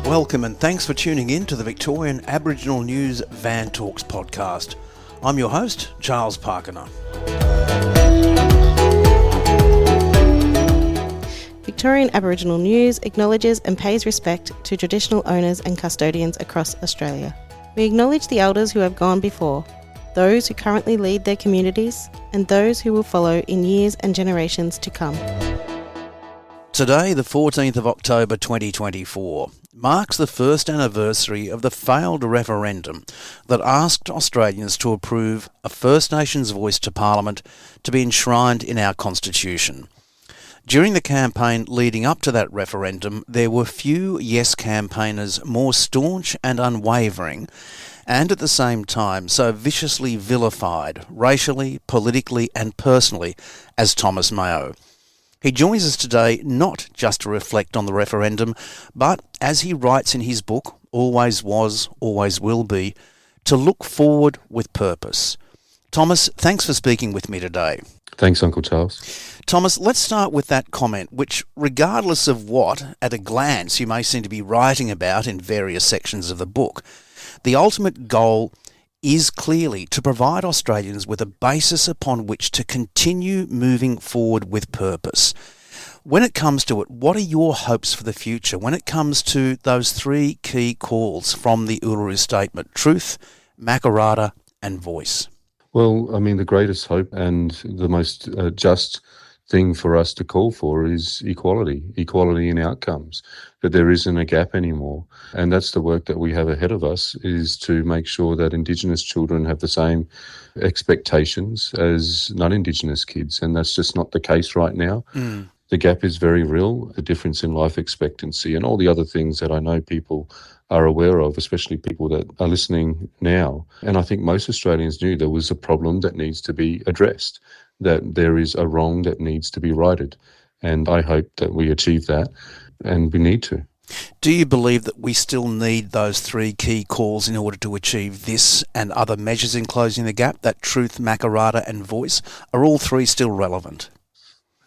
Welcome and thanks for tuning in to the Victorian Aboriginal News Van Talks podcast. I'm your host, Charles Parkiner. Victorian Aboriginal News acknowledges and pays respect to traditional owners and custodians across Australia. We acknowledge the elders who have gone before, those who currently lead their communities, and those who will follow in years and generations to come. Today, the 14th of October 2024, marks the first anniversary of the failed referendum that asked Australians to approve a First Nations voice to Parliament to be enshrined in our Constitution. During the campaign leading up to that referendum, there were few Yes campaigners more staunch and unwavering, and at the same time so viciously vilified, racially, politically and personally, as Thomas Mayo. He joins us today not just to reflect on the referendum, but, as he writes in his book, Always Was, Always Will Be, to look forward with purpose. Thomas, thanks for speaking with me today. Thanks, Uncle Charles. Thomas, let's start with that comment, which, regardless of what, at a glance, you may seem to be writing about in various sections of the book, the ultimate goal is clearly to provide Australians with a basis upon which to continue moving forward with purpose. When it comes to it, what are your hopes for the future when it comes to those three key calls from the Uluru Statement: truth, Makarrata and voice? Well, I mean, the greatest hope and the most just thing for us to call for is equality in outcomes, that there isn't a gap anymore. And that's the work that we have ahead of us, is to make sure that Indigenous children have the same expectations as non-Indigenous kids. And that's just not the case right now. The gap is very real, the difference in life expectancy and all the other things that I know people are aware of, especially people that are listening now. And I think most Australians knew there was a problem that needs to be addressed, that there is a wrong that needs to be righted. And I hope that we achieve that, and we need to. Do you believe that we still need those three key calls in order to achieve this and other measures in closing the gap, that truth, Makarrata and voice? Are all three still relevant?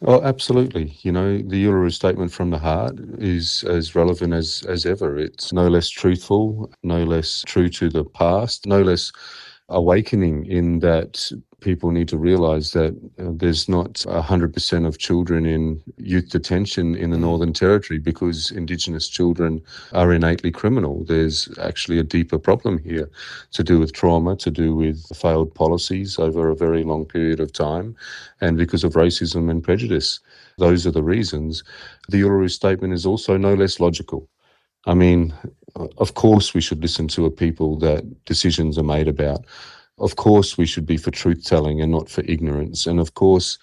Oh, absolutely. You know, the Uluru Statement from the heart is as relevant as ever. It's no less truthful, no less true to the past, no less awakening in that people need to realise that there's not 100% of children in youth detention in the Northern Territory because Indigenous children are innately criminal. There's actually a deeper problem here to do with trauma, to do with failed policies over a very long period of time, and because of racism and prejudice. Those are the reasons. The Uluru Statement is also no less logical. I mean, of course we should listen to a people that decisions are made about. Of course we should be for truth-telling and not for ignorance. And of course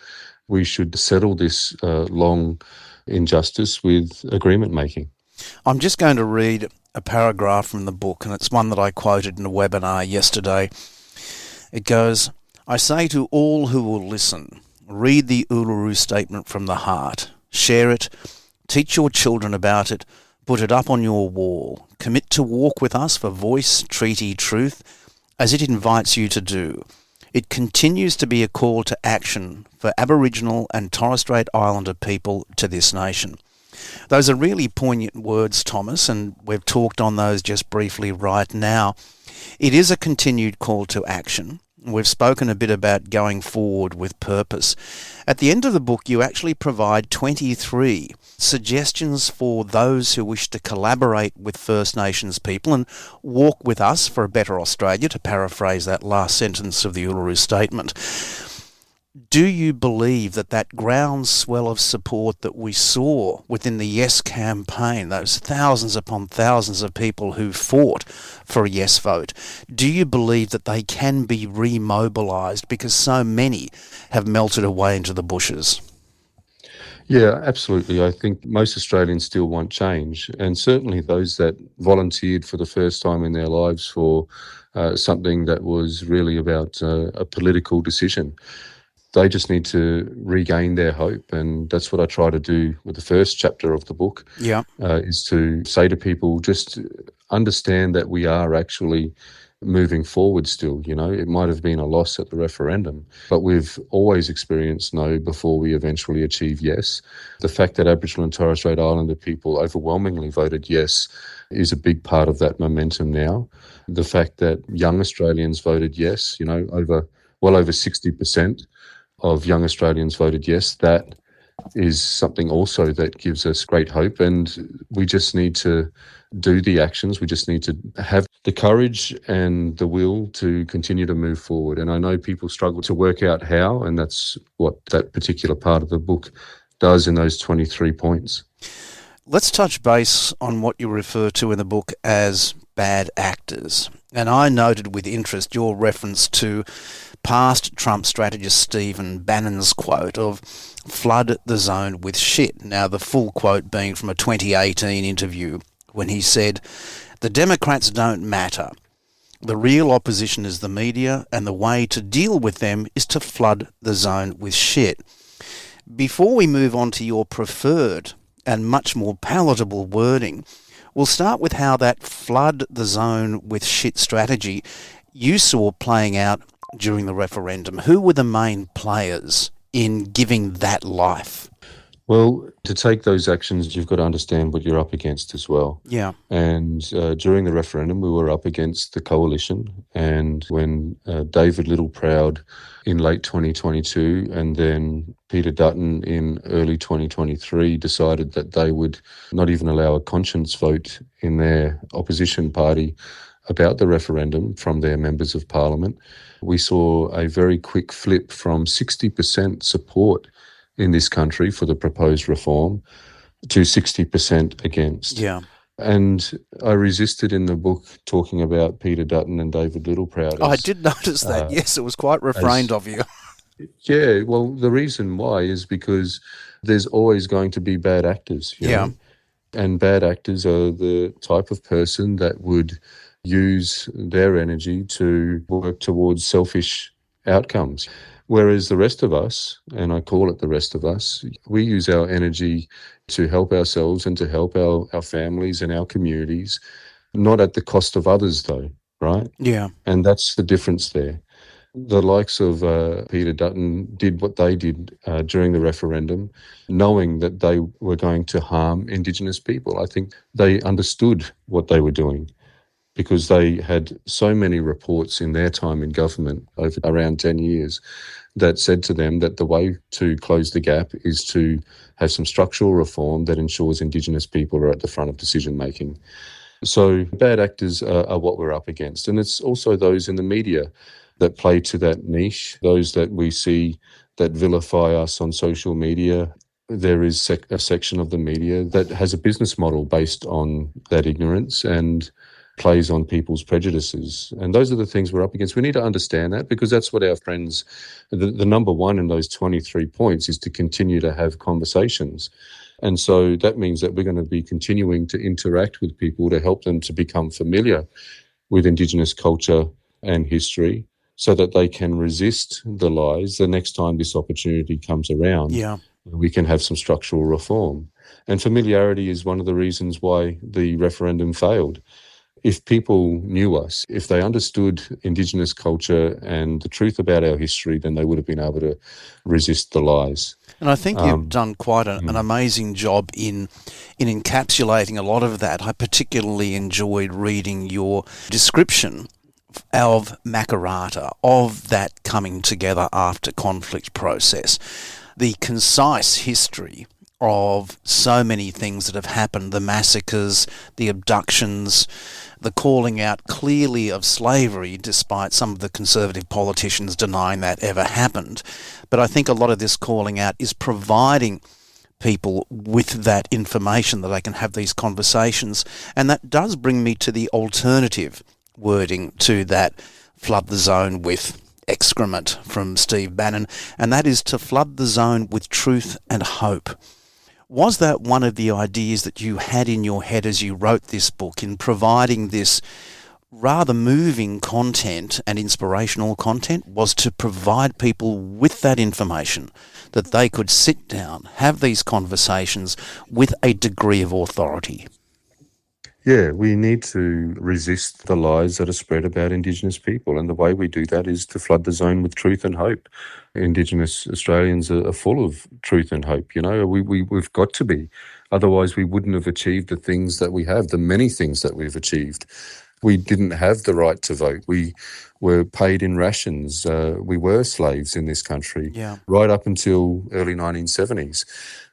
we should settle this long injustice with agreement-making. I'm just going to read a paragraph from the book, and it's one that I quoted in a webinar yesterday. It goes, "I say to all who will listen, read the Uluru Statement from the heart, share it, teach your children about it, put it up on your wall, commit to walk with us for voice, treaty, truth, as it invites you to do. It continues to be a call to action for Aboriginal and Torres Strait Islander people to this nation." Those are really poignant words, Thomas, and we've talked on those just briefly right now. It is a continued call to action. We've spoken a bit about going forward with purpose. At the end of the book, you actually provide 23 suggestions for those who wish to collaborate with First Nations people and walk with us for a better Australia, to paraphrase that last sentence of the Uluru Statement. Do you believe that that groundswell of support that we saw within the Yes campaign, those thousands upon thousands of people who fought for a Yes vote, do you believe that they can be remobilised because so many have melted away into the bushes? Yeah, absolutely. I think most Australians still want change, and certainly those that volunteered for the first time in their lives for something that was really about a political decision. They just need to regain their hope, and that's what I try to do with the first chapter of the book. Is to say to people, just understand that we are actually moving forward still. It might have been a loss at the referendum, but we've always experienced no before we eventually achieve yes. The fact that Aboriginal and Torres Strait Islander people overwhelmingly voted yes is a big part of that momentum now. The fact that young Australians voted yes, well over 60% of young Australians voted yes, that is something also that gives us great hope. And we just need to do the actions. We just need to have the courage and the will to continue to move forward. And I know people struggle to work out how, and that's what that particular part of the book does in those 23 points. Let's touch base on what you refer to in the book as bad actors. And I noted with interest your reference to past Trump strategist Stephen Bannon's quote of "flood the zone with shit." Now, the full quote being from a 2018 interview when he said, "The Democrats don't matter. The real opposition is the media, and the way to deal with them is to flood the zone with shit." Before we move on to your preferred and much more palatable wording, we'll start with how that flood the zone with shit strategy you saw playing out during the referendum. Who were the main players in giving that life? Well, to take those actions, you've got to understand what you're up against as well. Yeah. And during the referendum, we were up against the coalition. And when David Littleproud in late 2022 and then Peter Dutton in early 2023 decided that they would not even allow a conscience vote in their opposition party about the referendum from their members of parliament, we saw a very quick flip from 60% support in this country for the proposed reform to 60% against. Yeah. And I resisted in the book talking about Peter Dutton and David Littleproud. I did notice that. Yes, it was quite refrained of you. Yeah, well, the reason why is because there's always going to be bad actors. You know? And bad actors are the type of person that would use their energy to work towards selfish outcomes. Whereas the rest of us, and I call it the rest of us, we use our energy to help ourselves and to help our families and our communities, not at the cost of others though, right? Yeah. And that's the difference there. The likes of Peter Dutton did what they did during the referendum, knowing that they were going to harm Indigenous people. I think they understood what they were doing, because they had so many reports in their time in government over around 10 years that said to them that the way to close the gap is to have some structural reform that ensures Indigenous people are at the front of decision making. So bad actors are what we're up against. And it's also those in the media that play to that niche, those that we see that vilify us on social media. There is a section of the media that has a business model based on that ignorance and plays on people's prejudices. And those are the things we're up against. We need to understand that, because that's what our friends, the number one in those 23 points is to continue to have conversations. And so that means that we're going to be continuing to interact with people to help them to become familiar with Indigenous culture and history so that they can resist the lies the next time this opportunity comes around. Yeah. We can have some structural reform. And familiarity is one of the reasons why the referendum failed. If people knew us, if they understood Indigenous culture and the truth about our history, then they would have been able to resist the lies. And I think you've done quite an amazing job in encapsulating a lot of that. I particularly enjoyed reading your description of Makarrata, of that coming together after conflict process, the concise history of so many things that have happened, the massacres, the abductions, the calling out clearly of slavery, despite some of the conservative politicians denying that ever happened. But I think a lot of this calling out is providing people with that information that they can have these conversations. And that does bring me to the alternative wording to that flood the zone with excrement from Steve Bannon, and that is to flood the zone with truth and hope. Was that one of the ideas that you had in your head as you wrote this book, in providing this rather moving content and inspirational content, was to provide people with that information that they could sit down, have these conversations with a degree of authority? Yeah, we need to resist the lies that are spread about Indigenous people. And the way we do that is to flood the zone with truth and hope. Indigenous Australians are full of truth and hope. You know, we've got to be. Otherwise, we wouldn't have achieved the things that we have, the many things that we've achieved. We didn't have the right to vote. We were paid in rations. We were slaves in this country right up until early 1970s.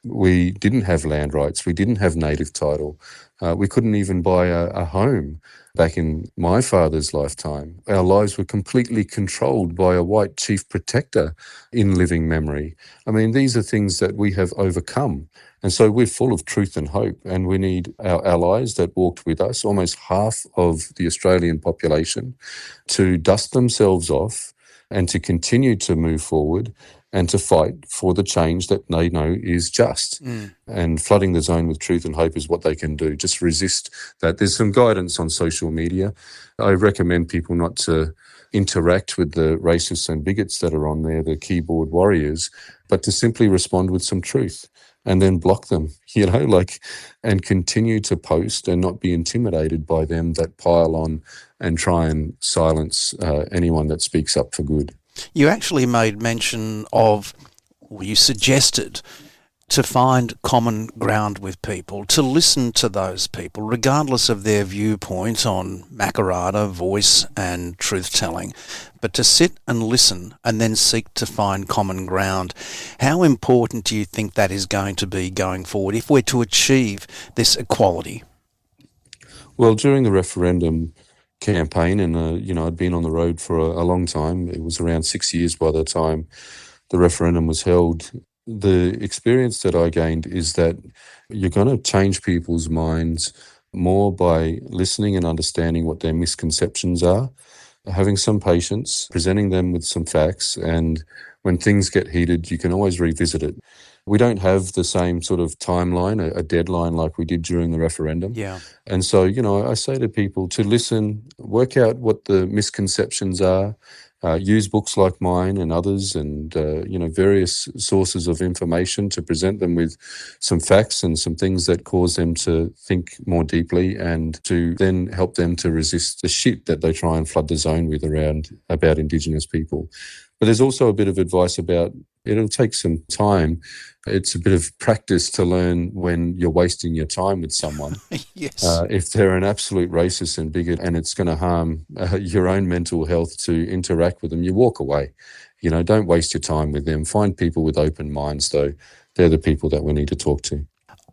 We didn't have land rights. We didn't have native title. We couldn't even buy a home back in my father's lifetime. Our lives were completely controlled by a white chief protector in living memory. I mean, these are things that we have overcome. And so we're full of truth and hope, and we need our allies that walked with us, almost half of the Australian population, to dust themselves off and to continue to move forward and to fight for the change that they know is just. And flooding the zone with truth and hope is what they can do. Just resist that. There's some guidance on social media. I recommend people not to interact with the racists and bigots that are on there, the keyboard warriors, but to simply respond with some truth and then block them, and continue to post and not be intimidated by them that pile on and try and silence anyone that speaks up for good. You actually made mention of, or you suggested, to find common ground with people, to listen to those people, regardless of their viewpoint on Makarrata, voice and truth-telling, but to sit and listen and then seek to find common ground. How important do you think that is going to be going forward if we're to achieve this equality? Well, during the referendum campaign, and I'd been on the road for a long time. It was around 6 years by the time the referendum was held. The experience that I gained is that you're going to change people's minds more by listening and understanding what their misconceptions are, having some patience, presenting them with some facts, and when things get heated, you can always revisit it. We don't have the same sort of timeline, a deadline like we did during the referendum. Yeah. And so, I say to people to listen, work out what the misconceptions are, use books like mine and others and, various sources of information to present them with some facts and some things that cause them to think more deeply and to then help them to resist the shit that they try and flood the zone with about Indigenous people. But there's also a bit of advice about it'll take some time. It's a bit of practice to learn when you're wasting your time with someone. Yes. If they're an absolute racist and bigot and it's going to harm your own mental health to interact with them, you walk away. Don't waste your time with them. Find people with open minds, though. They're the people that we need to talk to.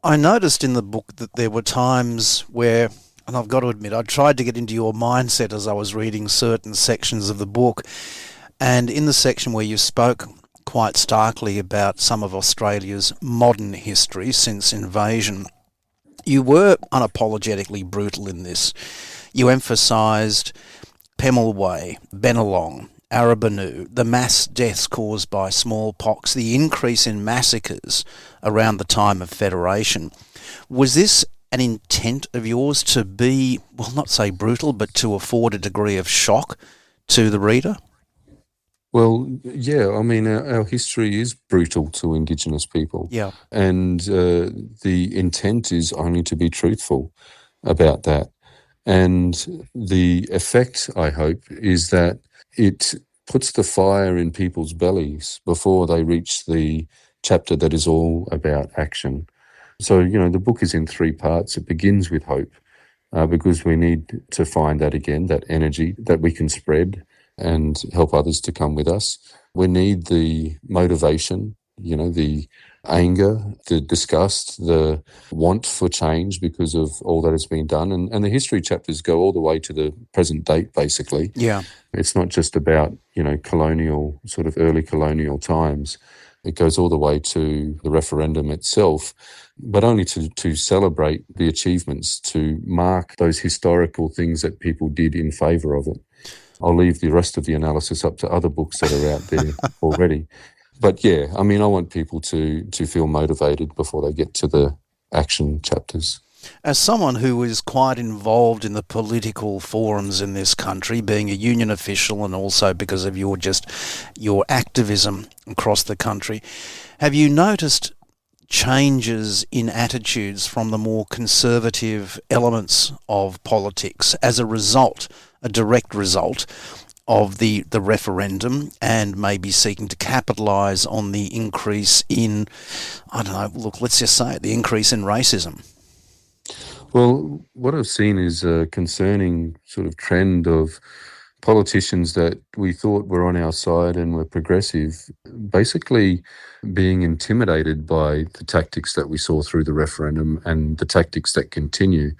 I noticed in the book that there were times where, and I've got to admit, I tried to get into your mindset as I was reading certain sections of the book. And in the section where you spoke quite starkly about some of Australia's modern history since invasion, you were unapologetically brutal in this. You emphasised Pemulwuy, Bennelong, Arabanu, the mass deaths caused by smallpox, the increase in massacres around the time of Federation. Was this an intent of yours to be, well, not say brutal, but to afford a degree of shock to the reader? Well, yeah, I mean, our history is brutal to Indigenous people. Yeah. And the intent is only to be truthful about that. And the effect, I hope, is that it puts the fire in people's bellies before they reach the chapter that is all about action. So, the book is in 3 parts. It begins with hope because we need to find that again, that energy that we can spread and help others to come with us. We need the motivation, the anger, the disgust, the want for change because of all that has been done. And the history chapters go all the way to the present date, basically. Yeah. It's not just about, colonial, sort of early colonial times. It goes all the way to the referendum itself, but only to celebrate the achievements, to mark those historical things that people did in favour of it. I'll leave the rest of the analysis up to other books that are out there already. But yeah, I mean, I want people to feel motivated before they get to the action chapters. As someone who is quite involved in the political forums in this country, being a union official and also because of your activism across the country, have you noticed changes in attitudes from the more conservative elements of politics as a result, a direct result of the referendum, and maybe seeking to capitalise on the increase in, I don't know, look, let's just say it, the increase in racism? Well, what I've seen is a concerning sort of trend of politicians that we thought were on our side and were progressive, basically being intimidated by the tactics that we saw through the referendum and the tactics that continue,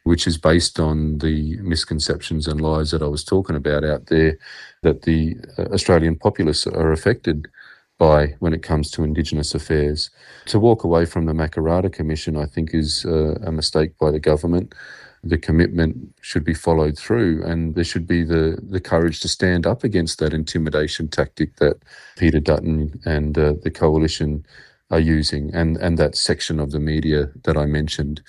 which is based on the misconceptions and lies that I was talking about out there that the Australian populace are affected by when it comes to Indigenous affairs. To walk away from the Makarrata Commission, I think, is a mistake by the government. The commitment should be followed through, and there should be the courage to stand up against that intimidation tactic that Peter Dutton and the coalition are using, and that section of the media that I mentioned.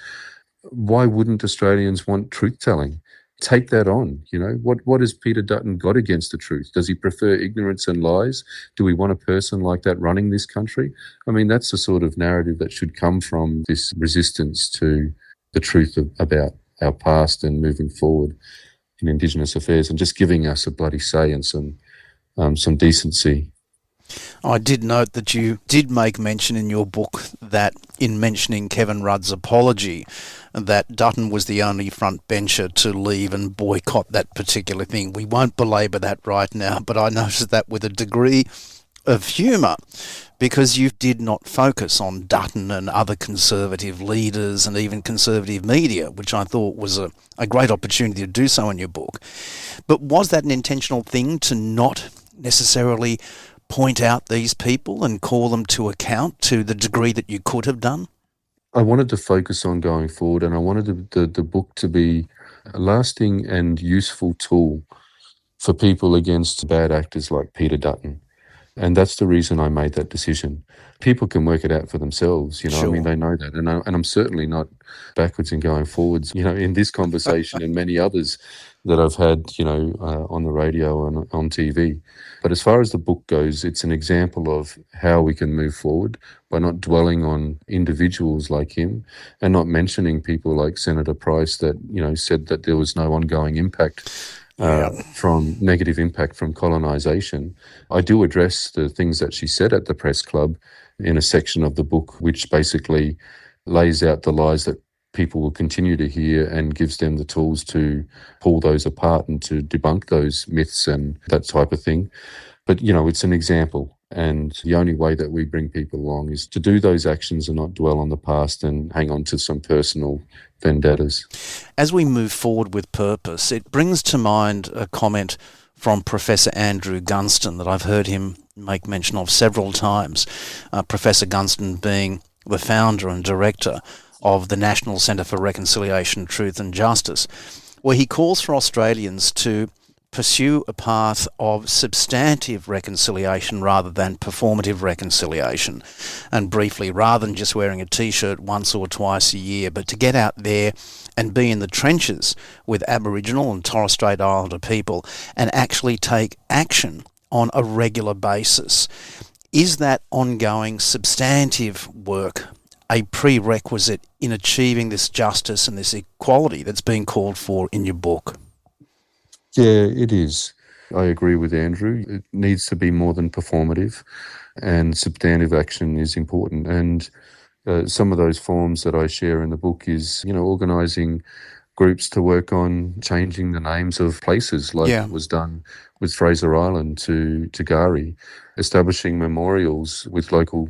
Why wouldn't Australians want truth-telling? Take that on. You know, what has Peter Dutton got against the truth? Does he prefer ignorance and lies? Do we want a person like that running this country? I mean, that's the sort of narrative that should come from this resistance to the truth about our past and moving forward in Indigenous affairs, and just giving us a bloody say and some decency. I did note that you did make mention in your book that in mentioning Kevin Rudd's apology, that Dutton was the only front bencher to leave and boycott that particular thing. We won't belabour that right now, but I noticed that with a degree of humour, because you did not focus on Dutton and other conservative leaders and even conservative media, which I thought was a great opportunity to do so in your book. But was that an intentional thing to not necessarily point out these people and call them to account to the degree that you could have done? I wanted to focus on going forward, and I wanted the book to be a lasting and useful tool for people against bad actors like Peter Dutton. And that's the reason I made that decision. People can work it out for themselves, you know. Sure. I mean, they know that. And I'm certainly not backwards in going forwards, you know, in this conversation and many others that I've had, you know, on the radio and on TV. But as far as the book goes, it's an example of how we can move forward by not dwelling on individuals like him and not mentioning people like Senator Price that, you know, said that there was no ongoing impact from negative impact from colonisation. I do address the things that she said at the press club in a section of the book, which basically lays out the lies that people will continue to hear and gives them the tools to pull those apart and to debunk those myths and that type of thing. But, you know, it's an example. And the only way that we bring people along is to do those actions and not dwell on the past and hang on to some personal vendettas. As we move forward with purpose, it brings to mind a comment from Professor Andrew Gunston that I've heard him make mention of several times. Professor Gunston being the founder and director of the National Centre for Reconciliation, Truth and Justice, where he calls for Australians to pursue a path of substantive reconciliation rather than performative reconciliation. And briefly, rather than just wearing a T-shirt once or twice a year, but to get out there and be in the trenches with Aboriginal and Torres Strait Islander people and actually take action on a regular basis. Is that ongoing substantive work a prerequisite in achieving this justice and this equality that's being called for in your book? Yeah, it is. I agree with Andrew. It needs to be more than performative, and substantive action is important. And some of those forms that I share in the book is, you know, organising groups to work on changing the names of places like was done with Fraser Island to Gari, establishing memorials with local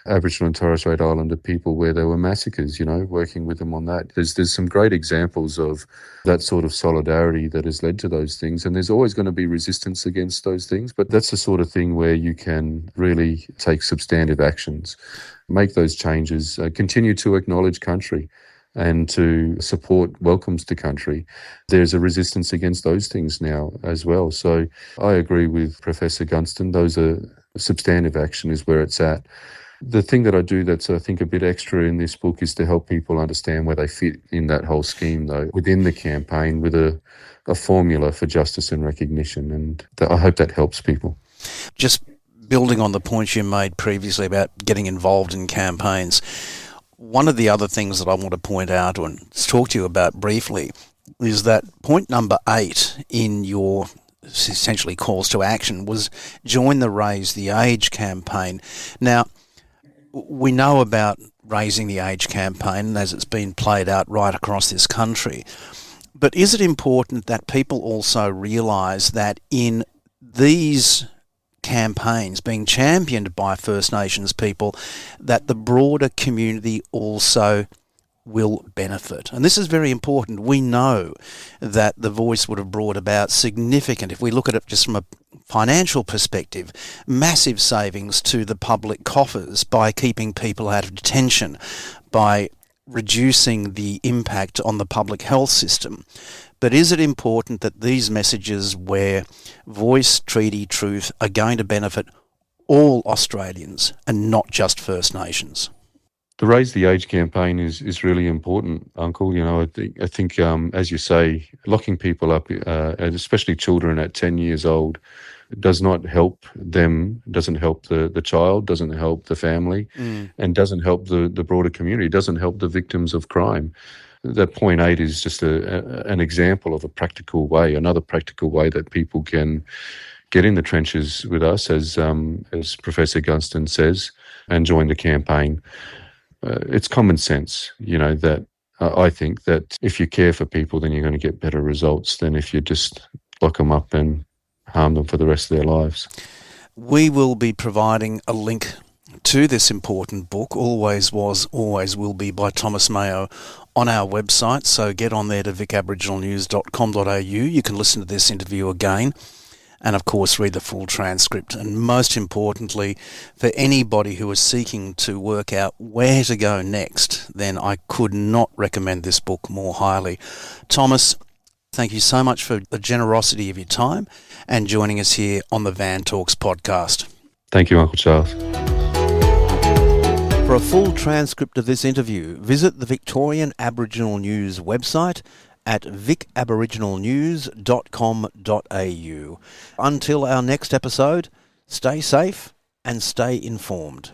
Aboriginal and Torres Strait Islander people where there were massacres, you know, working with them on that. There's some great examples of that sort of solidarity that has led to those things, and there's always going to be resistance against those things, but that's the sort of thing where you can really take substantive actions, make those changes, continue to acknowledge country and to support welcomes to country. There's a resistance against those things now as well. So I agree with Professor Gunston. Those are substantive action is where it's at. The thing that I do that's, I think, a bit extra in this book is to help people understand where they fit in that whole scheme, though, within the campaign with a formula for justice and recognition. And I hope that helps people. Just building on the points you made previously about getting involved in campaigns, one of the other things that I want to point out and talk to you about briefly is that point number 8 in your essentially calls to action was join the Raise the Age campaign. Now, we know about Raising the Age campaign as it's been played out right across this country, but is it important that people also realise that in these campaigns being championed by First Nations people, that the broader community also will benefit? And this is very important. We know that the Voice would have brought about significant, if we look at it just from a financial perspective, massive savings to the public coffers by keeping people out of detention, by reducing the impact on the public health system. But is it important that these messages where Voice, Treaty, Truth are going to benefit all Australians and not just First Nations? The Raise the Age campaign is really important, Uncle. You know, I think as you say, locking people up, and especially children at 10 years old, does not help them, doesn't help the child, doesn't help the family, and doesn't help the broader community, doesn't help the victims of crime. That point 8 is just an example of a practical way, another practical way that people can get in the trenches with us, as Professor Gunston says, and join the campaign. It's common sense, you know, that I think that if you care for people, then you're going to get better results than if you just lock them up and harm them for the rest of their lives. We will be providing a link to this important book, Always Was, Always Will Be, by Thomas Mayo, on our website. So get on there to vicaboriginalnews.com.au. You can listen to this interview again and, of course, read the full transcript. And most importantly, for anybody who is seeking to work out where to go next, then I could not recommend this book more highly. Thomas, thank you so much for the generosity of your time and joining us here on the Van Talks podcast. Thank you, Uncle Charles. For a full transcript of this interview, visit the Victorian Aboriginal News website at vicaboriginalnews.com.au. Until our next episode, stay safe and stay informed.